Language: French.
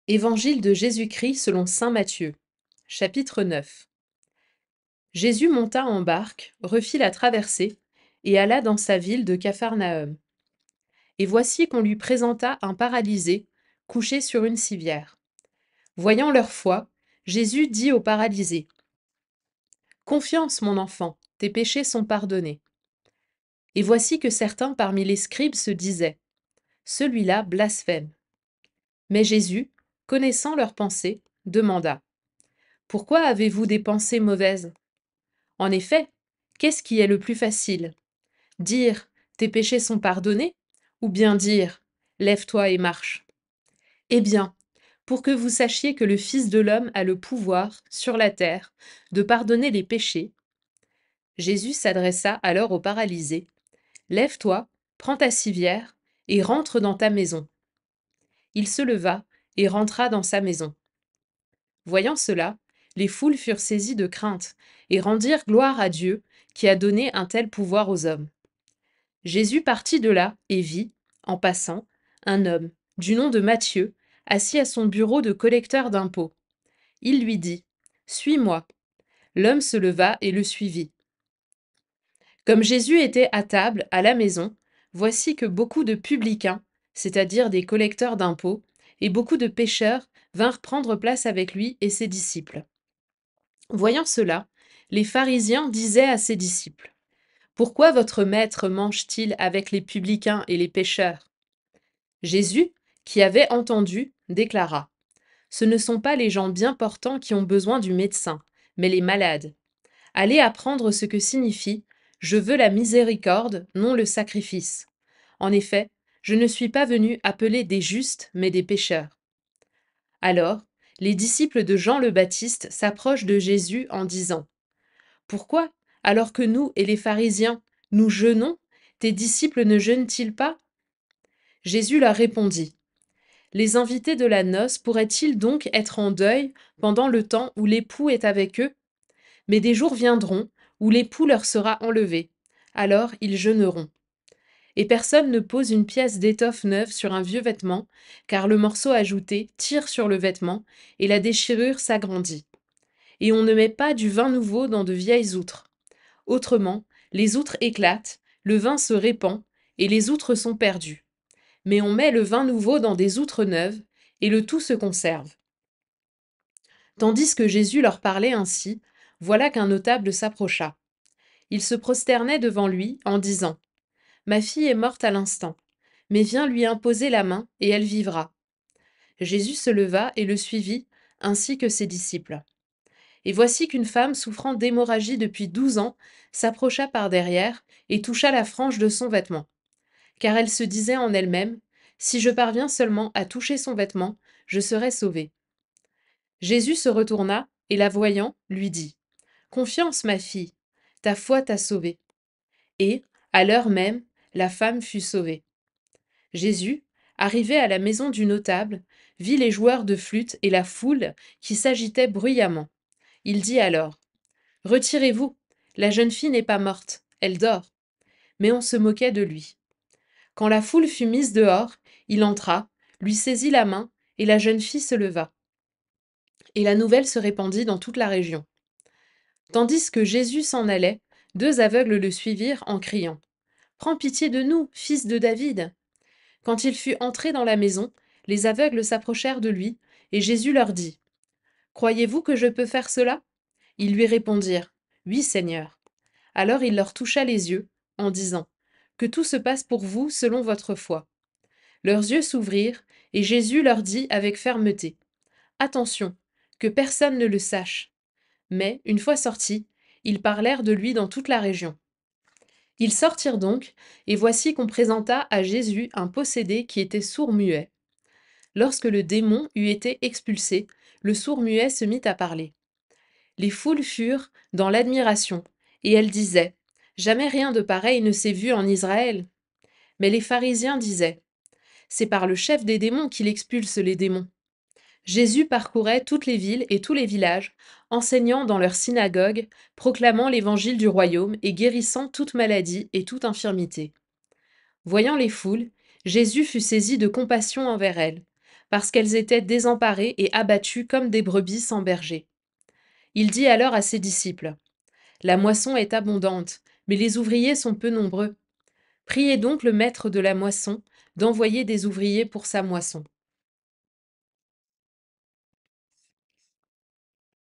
Évangile de Jésus-Christ selon saint Matthieu. Chapitre 9. Jésus monta en barque, refit la traversée, et alla dans sa ville de Capharnaüm. Et voici qu'on lui présenta un paralysé, couché sur une civière. Voyant leur foi, Jésus dit au paralysé: Confiance, mon enfant, tes péchés sont pardonnés. Et voici que certains parmi les scribes se disaient: Celui-là blasphème. Mais Jésus, connaissant leurs pensées, demanda: Pourquoi avez-vous des pensées mauvaises? En effet, qu'est-ce qui est le plus facile? Dire: Tes péchés sont pardonnés, ou bien dire: Lève-toi et marche? Eh bien, pour que vous sachiez que le Fils de l'homme a le pouvoir, sur la terre, de pardonner les péchés, Jésus s'adressa alors au paralysé: Lève-toi, prends ta civière, et rentre dans ta maison. Il se leva et rentra dans sa maison. Voyant cela, les foules furent saisies de crainte, et rendirent gloire à Dieu, qui a donné un tel pouvoir aux hommes. Jésus partit de là et vit, en passant, un homme, du nom de Matthieu, assis à son bureau de collecteur d'impôts. Il lui dit: Suis-moi. L'homme se leva et le suivit. Comme Jésus était à table, à la maison, voici que beaucoup de publicains, c'est-à-dire des collecteurs d'impôts, et beaucoup de pécheurs vinrent prendre place avec lui et ses disciples. Voyant cela, les pharisiens disaient à ses disciples: Pourquoi votre maître mange-t-il avec les publicains et les pécheurs? Jésus, qui avait entendu, déclara: Ce ne sont pas les gens bien portants qui ont besoin du médecin, mais les malades. Allez apprendre ce que signifie: Je veux la miséricorde, non le sacrifice. En effet, je ne suis pas venu appeler des justes, mais des pécheurs. Alors, les disciples de Jean le Baptiste s'approchent de Jésus en disant: Pourquoi, alors que nous et les pharisiens, nous jeûnons, tes disciples ne jeûnent-ils pas? Jésus leur répondit: Les invités de la noce pourraient-ils donc être en deuil pendant le temps où l'époux est avec eux? Mais des jours viendront où l'époux leur sera enlevé. Alors ils jeûneront. Et personne ne pose une pièce d'étoffe neuve sur un vieux vêtement, car le morceau ajouté tire sur le vêtement, et la déchirure s'agrandit. Et on ne met pas du vin nouveau dans de vieilles outres. Autrement, les outres éclatent, le vin se répand, et les outres sont perdues. Mais on met le vin nouveau dans des outres neuves, et le tout se conserve. Tandis que Jésus leur parlait ainsi, voilà qu'un notable s'approcha. Il se prosternait devant lui en disant: Ma fille est morte à l'instant, mais viens lui imposer la main, et elle vivra. Jésus se leva et le suivit, ainsi que ses disciples. Et voici qu'une femme souffrant d'hémorragie depuis 12 ans s'approcha par derrière et toucha la frange de son vêtement. Car elle se disait en elle-même: Si je parviens seulement à toucher son vêtement, je serai sauvée. Jésus se retourna et, la voyant, lui dit: Confiance, ma fille, ta foi t'a sauvée. Et, à l'heure même, la femme fut sauvée. Jésus, arrivé à la maison du notable, vit les joueurs de flûte et la foule qui s'agitait bruyamment. Il dit alors: Retirez-vous, la jeune fille n'est pas morte, elle dort. Mais on se moquait de lui. Quand la foule fut mise dehors, il entra, lui saisit la main, et la jeune fille se leva. Et la nouvelle se répandit dans toute la région. Tandis que Jésus s'en allait, 2 aveugles le suivirent en criant: Prends pitié de nous, fils de David. Quand il fut entré dans la maison, les aveugles s'approchèrent de lui, et Jésus leur dit: Croyez-vous que je peux faire cela? Ils lui répondirent: Oui, Seigneur. Alors il leur toucha les yeux, en disant: Que tout se passe pour vous selon votre foi. Leurs yeux s'ouvrirent, et Jésus leur dit avec fermeté: Attention, que personne ne le sache. Mais, une fois sortis, ils parlèrent de lui dans toute la région. Ils sortirent donc, et voici qu'on présenta à Jésus un possédé qui était sourd-muet. Lorsque le démon eut été expulsé, le sourd-muet se mit à parler. Les foules furent dans l'admiration, et elles disaient: Jamais rien de pareil ne s'est vu en Israël. Mais les pharisiens disaient: C'est par le chef des démons qu'il expulse les démons. Jésus parcourait toutes les villes et tous les villages, enseignant dans leurs synagogues, proclamant l'évangile du royaume et guérissant toute maladie et toute infirmité. Voyant les foules, Jésus fut saisi de compassion envers elles, parce qu'elles étaient désemparées et abattues comme des brebis sans berger. Il dit alors à ses disciples, la moisson est abondante, mais les ouvriers sont peu nombreux. Priez donc le maître de la moisson d'envoyer des ouvriers pour sa moisson.